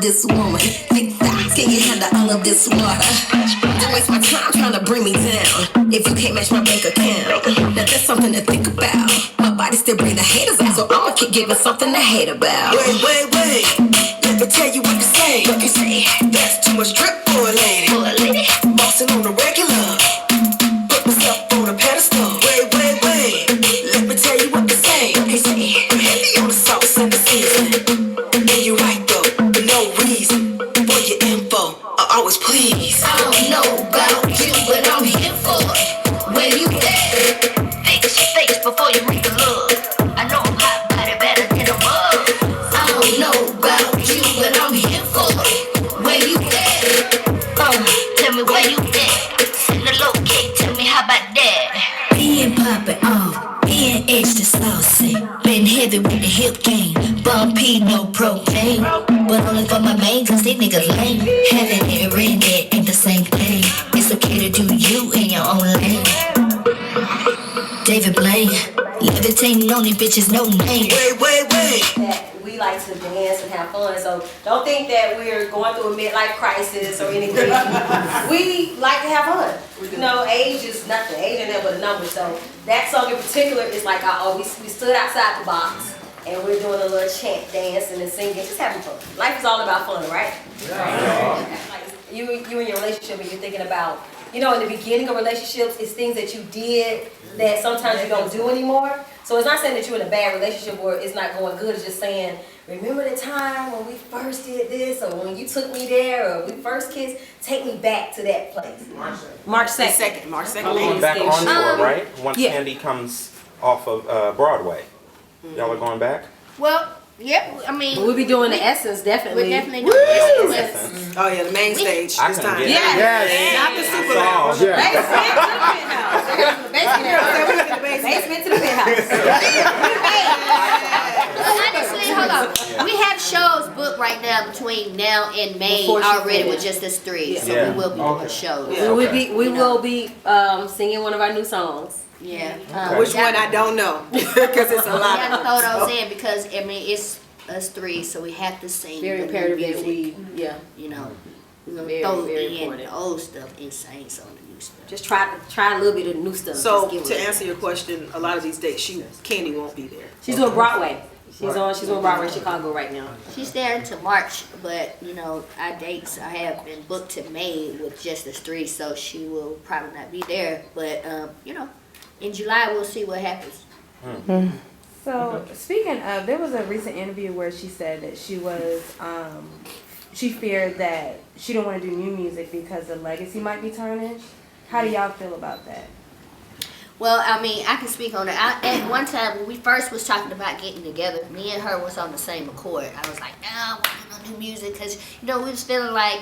this woman. Big thighs, can you handle all of this water? Don't waste my time trying to bring me down. If you can't match my bank account, now that's something to think about. My body still bring the haters out, so I'ma keep giving something to hate about. Wait. Let me tell you what to say. What you say? That's too much drip for a lady. For a lady, Bossing on the regular. Put myself on a pedestal. Wait. Let me tell you what to say. what you say? I'm heavy on the sauce and the season. And you're right though, for no reason. For your info, I always please. I don't know about you, but I'm here for it. Where you at? Fix your face before you make the love. I know I'm hot, body better than a mug. I don't know about you, but I'm here for it. Where you at? Tell me where you at. Send a low kick, tell me how about that? Being poppin' off, being extra saucy. Been heavy with the hip game. Bumpy, no propane. But only for my main, cause these niggas lame. Having it redneck ain't the same thing. It's okay to do you in your own lane. David Blaine, levitating on these bitches, no name. Wait. That we like to dance and have fun, so don't think that we're going through a midlife crisis or anything. We like to have fun. You know, age is nothing. Age ain't nothing but a number. So that song in particular is like we stood outside the box and we're doing a little chant, dancing and singing, just having fun. Life is all about fun, right? Yeah. Like you in your relationship and you're thinking about, you know, in the beginning of relationships, it's things that you did that sometimes you don't do anymore. So it's not saying that you're in a bad relationship or it's not going good. It's just saying, remember the time when we first did this, or when you took me there, or we first kissed. Take me back to that place. March 2nd. March 2nd. Going back on tour, right? Once Kandi comes off of Broadway. Y'all are going back? Well, yeah, I mean, We'll be doing the Essence, definitely. we're definitely doing the Essence. Essence. Oh yeah, the main stage I this couldn't time. get Yes. Not the super I lounge. saw. Basement to the penthouse. Honestly, hold on. We have shows booked right now between now and May Before she already finished. with just us three. So Yeah. we will be doing shows. Yeah. We will be singing one of our new songs. Yeah. Which one I don't know, because it's a We lot. have to throw those in because I mean it's us three, so we have to sing. Very the new imperative that music. we, You know, we're gonna Very, throw very in important. the old stuff and sing some of the new stuff. just try a little bit of new stuff. So Just give to it. answer your question, a lot of these dates, Kandi won't be there. She's doing Broadway. She's on Broadway, Chicago right now. She's there until March, but you know our dates I have been booked to May with just us three, so she will probably not be there. But you know, in July we'll see what happens. So speaking of, there was a recent interview where she said that she was, she feared that she didn't want to do new music because the legacy might be tarnished. How do y'all feel about that? Well, I mean, I can speak on it. At one time when we first was talking about getting together, me and her was on the same accord. I was like, no, I want to do new music because you know we was feeling like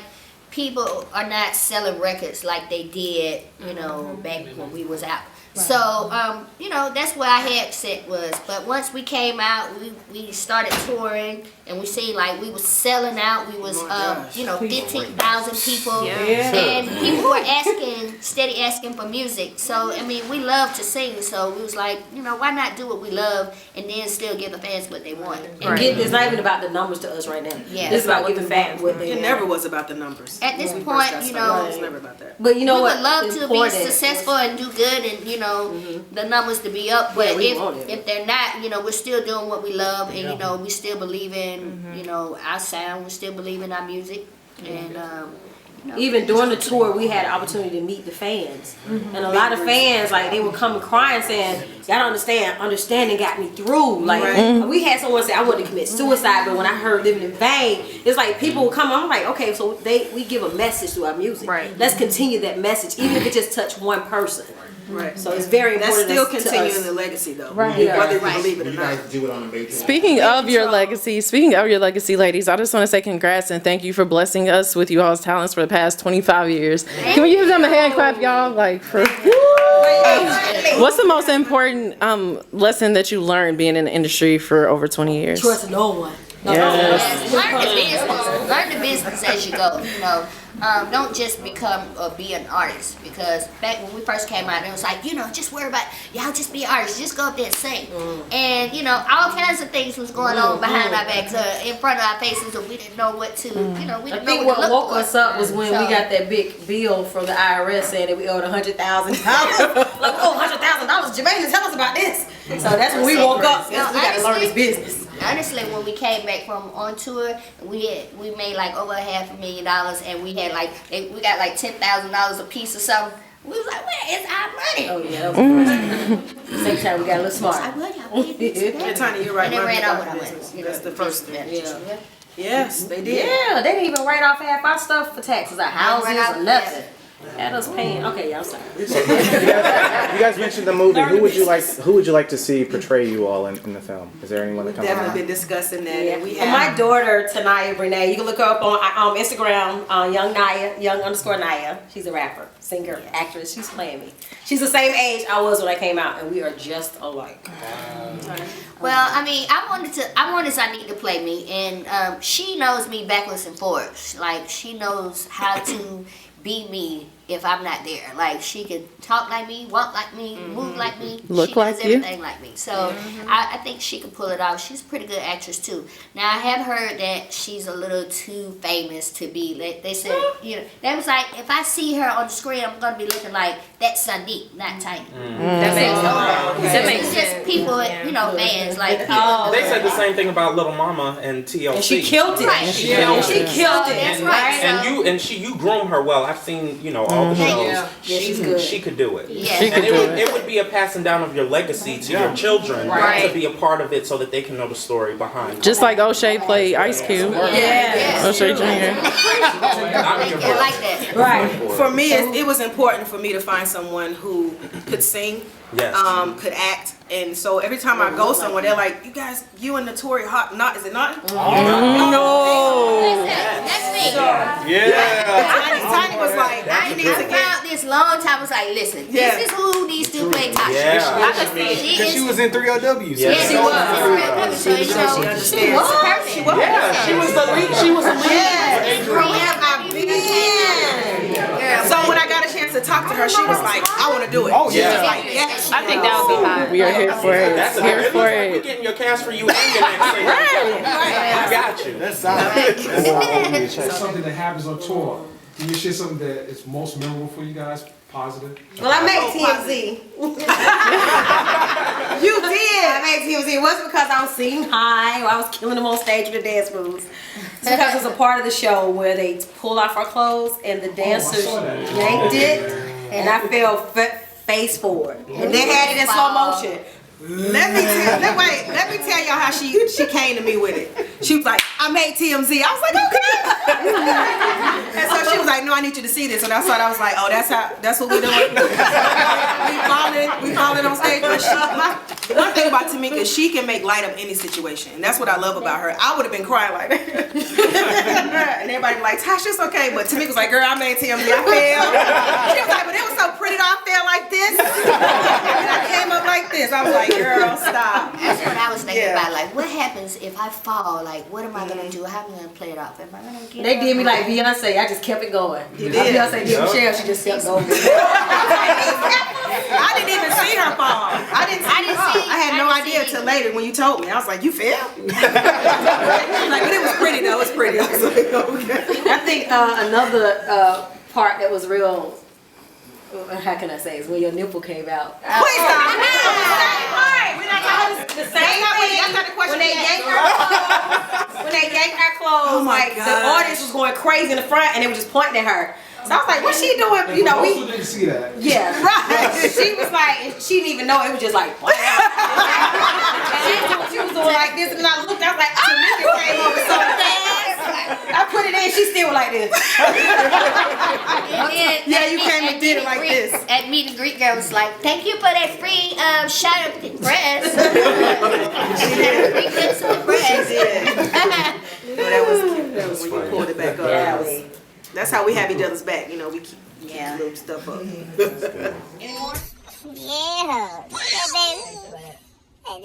people are not selling records like they did, you know, back when we was out. So, you know, that's where our headset was. But once we came out, we started touring, and we seen like we was selling out. We was, you know, 15,000 people, and people were steady asking for music. So, I mean, we love to sing. So we was like, you know, why not do what we love and then still give the fans what they want? And It's not even about the numbers to us right now. Yeah. It's about giving back what they It want. never was about the numbers. At this When we point, first got you started, know, it was never about that. But you know we what? would love to be Important successful and do good and, you know, the numbers to be up. But Yeah, we want it. if they're not, you know, we're still doing what we love and, you know, we still believe in, you know, our sound. We still believe in our music. And, you know. Even during the tour, we had an opportunity to meet the fans. And a lot of fans, like, they would come crying saying, y'all don't understand, understanding got me through. Like, we had someone say, I wanted to commit suicide, but when I heard Living in Vain, it's like people would come, I'm like, okay, so we give a message through our music. Right. Let's continue that message, even if it just touched one person. Right. So it's very That's important still to continuing us. the legacy, though. Right. Yeah. Whether you Right. believe it or You not. guys do it on a major. Speaking of your legacy, ladies, I just want to say congrats and thank you for blessing us with you all's talents for the past 25 years. Can we give them a hand clap, y'all? Like, for what's the most important lesson that you learned being in the industry for over 20 years? Trust no one. Yes. Learn the business as you go. You know, don't just become or be an artist, because back when we first came out, it was like, you know, just worry about y'all, just be artists, just go up there and sing, and you know, all kinds of things was going on behind our backs, in front of our faces, and we didn't know what to, you know, we I didn't know think what what to look woke for. us up was when we So- got that big bill from the IRS saying that we owed $100,000. Like, oh, $100,000, Jermaine, tell us about this. So that's when we woke up. No, We gotta learn this honestly- business. Honestly, when we came back from on tour, we made like over $500,000, and we had like we got like $10,000 a piece or something. We was like, where is our money? Oh yeah, that was the first time. Same time we got a little smart. I would, y'all paid this Yeah, Tanya, you're right. And it Money ran out about when I business. went. That's the first thing. Yeah. Yes, they did. Yeah, they didn't even write off half our stuff for taxes, our houses Right out, or nothing. Had us paying. Okay, yeah, I'm sorry. You guys mentioned the movie. Who would you like to see portray you all in the film? Is there anyone that We've comes to definitely mind? been discussing that. Yeah. And we And have. my daughter, Tanaya Renee, you can look her up on Instagram, young_Naya. She's a rapper, singer, actress. She's playing me. She's the same age I was when I came out, and we are just alike. Well, I mean, I wanted Zanique to play me, and she knows me backwards and forwards. Like, she knows how to be me if I'm not there. Like, she can talk like me, walk like me, move like me. Look she like does you. everything like me. So I think she can pull it off. She's a pretty good actress too. Now, I have heard that she's a little too famous to be. They said, you know, they was like, if I see her on the screen, I'm gonna be looking like that's Zanique, not Tanya. That makes It's just people, you know, fans like. They said the same thing about Little Mama and TLC. And she killed it. Right. She killed it. That's right. You groom her well. I've seen, you know, all the shows. Yeah, she's good. She could do it. Yes. She could do it. It would be a passing down of your legacy to your children to be a part of it, so that they can know the story behind it. Just like O'Shea played Ice Cube. Yeah. O'Shea Jr. I like that. Right. For me, it was important for me to find someone who could sing, Yes. could act, and so every time I go somewhere, they're like, "You guys, you and Notori hot? Not is it not?" That's me. Tiny was like, I "You need to get." found this long time. I was like, listen, Yeah. this is who these two play Tasha. Yeah. Because she was in 3LW. Yeah. Yes, she was. So, you know, She understands. she was perfect. Yeah, she was the lead. She was the lead. Where have I been? So when I got a chance to talk to her, she was like, "I want to do it." Oh, She was yeah. like, "Yes." I think that would be hot. We are here for it. That's Here it. for We're it. getting your cast for you and your next single. I got you. That's solid. Something that happens on tour. Can you share something that is most memorable for you guys? Positive? Well, I made TMZ. You did. I made TMZ. It wasn't because I was singing high or I was killing them on stage with the dance moves. It's because it was a part of the show where they pulled off our clothes and the dancers saw that. yanked it, and I fell face forward. And they had it in slow motion. Let me tell y'all how she came to me with it. She was like, "I made TMZ." I was like, "Okay." And so she was like, "No, I need you to see this." And that's why I was like, "Oh, that's what we doing." we falling on stage. But one thing about Tamika, she can make light of any situation, and that's what I love about her. I would have been crying like that, and everybody was like, "Tasha, it's okay," but Tamika was like, "Girl, I made TMZ. I fell." She was like, "But it was so pretty that I fell like this, and I came up like this." I was like, "Girl, stop." That's what I was thinking Yeah. about. Like, what happens if I fall? Like, what am I gonna do? How am I gonna play it off? Am I gonna get They up? did me like Beyonce. I just kept it going. You Like did. Beyonce did Michelle. She just kept going. I didn't even see her fall. I didn't see her. I had no idea until later when you told me. I was like, "You fell?" Like, but it was pretty though. It was pretty. I was like, "Okay." I think another part that was real. How can I say? Is when your nipple came out. Please stop. The same thing. That's not the question. When they yanked our clothes, Oh my like the gosh. audience was going crazy in the front, and they were just pointing at her. So I was like, "What's she doing?" You know, Also we. didn't see that. Yeah, right. She was like, she didn't even know. It was just like, she was doing like this, and I looked. I was like, Tamika came over so fast. I put it in. She still like this. And then Yeah, at you meet- came and at did it meet like greet- this. At meet and greet, girl was like, "Thank you for that free shot of the press." Free clips of the press. No, that was cute. That was when you pulled it back up. Yeah. That's how we have each other's back. You know, we keep little stuff up. Yeah, baby. And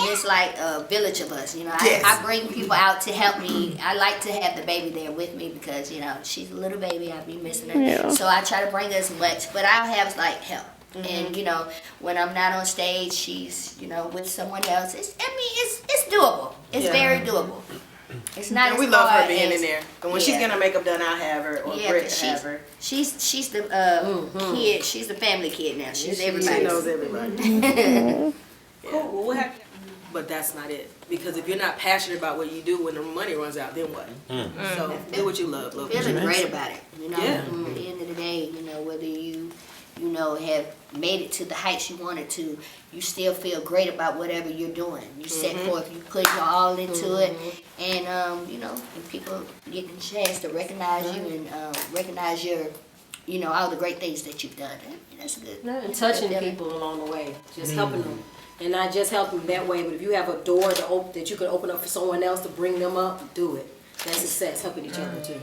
it's like a village of us, you know. I bring people out to help me. I like to have the baby there with me because, you know, she's a little baby. I'll be missing her. Yeah. So I try to bring as much, but I'll have like help. And, you know, when I'm not on stage, she's, you know, with someone else. It's doable. It's very doable. It's not. And as we love her hard being as, in there. And when she's getting her makeup done, I'll have her, or Britt will have her. She's the kid. She's the family kid now. She's everybody. She knows everybody. Cool. Well, what happened? But that's not it. Because if you're not passionate about what you do when the money runs out, then what? So do what you love. Love what you Feeling do. great about it. You know, at the end of the day, you know, whether you know, have made it to the heights you wanted to, you still feel great about whatever you're doing. You set forth, you put your all into it, and you know, and people getting a chance to recognize you and recognize your, you know, all the great things that you've done. That's good. And touching people along the way, just helping them. And not just helping them that way, but if you have a door to open that you can open up for someone else to bring them up, do it. That's success, helping each other too.